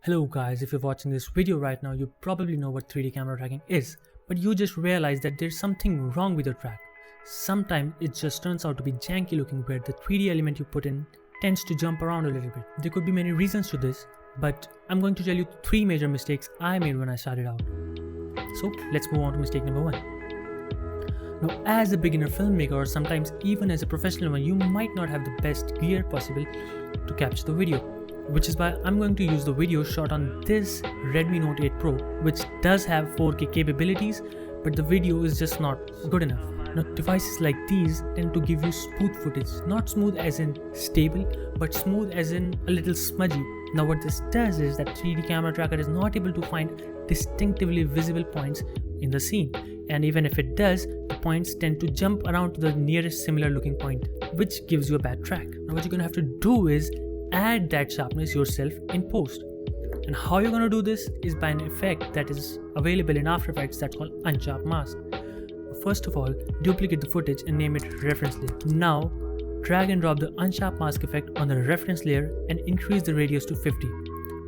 Hello guys, if you're watching this video right now, you probably know what 3D camera tracking is, but you just realize that there's something wrong with your track. Sometimes it just turns out to be janky looking where the 3D element you put in tends to jump around a little bit. There could be many reasons to this, but I'm going to tell you 3 major mistakes I made when I started out. So let's move on to mistake number 1. Now, as a beginner filmmaker or sometimes even as a professional one, you might not have the best gear possible to capture the video, which is why I'm going to use the video shot on this Redmi Note 8 Pro, which does have 4K capabilities, but the video is just not good enough. Now, devices like these tend to give you smooth footage, not smooth as in stable, but smooth as in a little smudgy. Now what this does is that 3D camera tracker is not able to find distinctively visible points in the scene, and even if it does, the points tend to jump around to the nearest similar looking point, which gives you a bad track. Now what you're gonna have to do is add that sharpness yourself in post. And how you're gonna do this is by an effect that is available in After Effects that's called unsharp mask. First of all, duplicate the footage and name it reference layer. Now, drag and drop the unsharp mask effect on the reference layer and increase the radius to 50.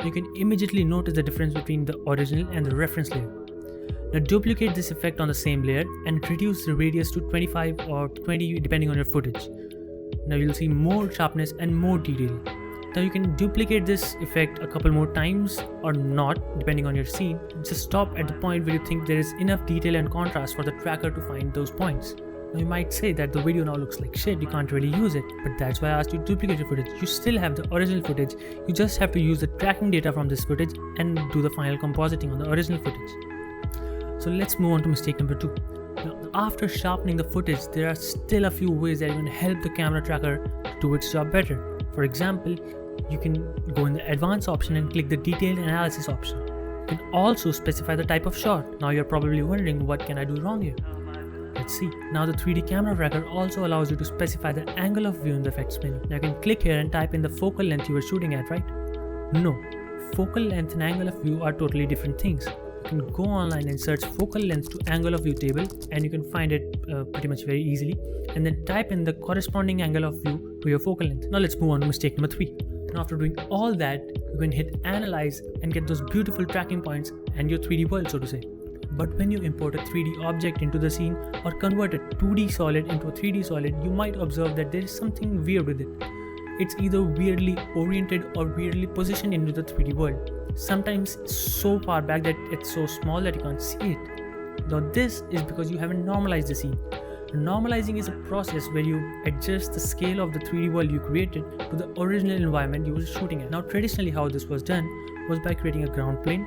You can immediately notice the difference between the original and the reference layer. Now duplicate this effect on the same layer and reduce the radius to 25 or 20 depending on your footage. Now you'll see more sharpness and more detail. Now you can duplicate this effect a couple more times or not depending on your scene. Just stop at the point where you think there is enough detail and contrast for the tracker to find those points. Now you might say that the video now looks like shit, you can't really use it, but that's why I asked you to duplicate your footage. You still have the original footage, you just have to use the tracking data from this footage and do the final compositing on the original footage. So let's move on to mistake number 2. Now, after sharpening the footage, there are still a few ways that you can help the camera tracker do its job better. For example, you can go in the advanced option and click the detailed analysis option. You can also specify the type of shot. Now you're probably wondering, what can I do wrong here? Let's see. Now the 3D camera tracker also allows you to specify the angle of view in the effects menu. Now you can click here and type in the focal length you were shooting at, right? No, focal length and angle of view are totally different things. You can go online and search focal length to angle of view table and you can find it pretty much very easily, and then type in the corresponding angle of view to your focal length. Now let's move on to mistake number 3. Now after doing all that, you can hit analyze and get those beautiful tracking points and your 3D world, so to say. But when you import a 3D object into the scene or convert a 2D solid into a 3D solid, you might observe that there is something weird with it. It's either weirdly oriented or weirdly positioned into the 3D world. Sometimes so far back that it's so small that you can't see it. Now this is because you haven't normalized the scene. Normalizing is a process where you adjust the scale of the 3D world you created to the original environment you were shooting at. Now traditionally how this was done was by creating a ground plane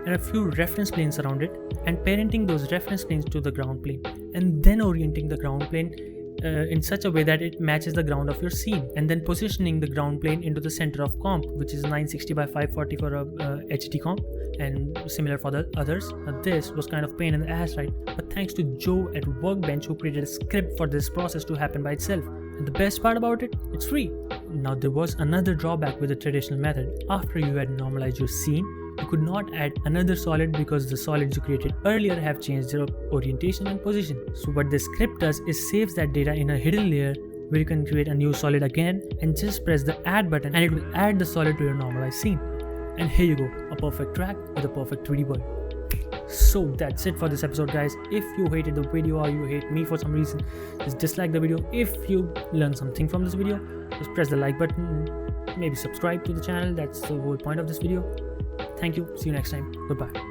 and a few reference planes around it and parenting those reference planes to the ground plane and then orienting the ground plane in such a way that it matches the ground of your scene, and then positioning the ground plane into the center of comp, which is 960 by 540 for a HD comp and similar for the others. Now this was kind of pain in the ass, right? But thanks to Joe at Workbench who created a script for this process to happen by itself. And the best part about it, it's free. Now there was another drawback with the traditional method. After you had normalized your scene, you could not add another solid because the solids you created earlier have changed their orientation and position. So what this script does is saves that data in a hidden layer where you can create a new solid again and just press the add button and it will add the solid to your normalized scene. And here you go, a perfect track with a perfect 3D world. So that's it for this episode, guys. If you hated the video or you hate me for some reason, just dislike the video. If you learned something from this video, just press the like button, maybe subscribe to the channel. That's the whole point of this video. Thank you. See you next time. Goodbye.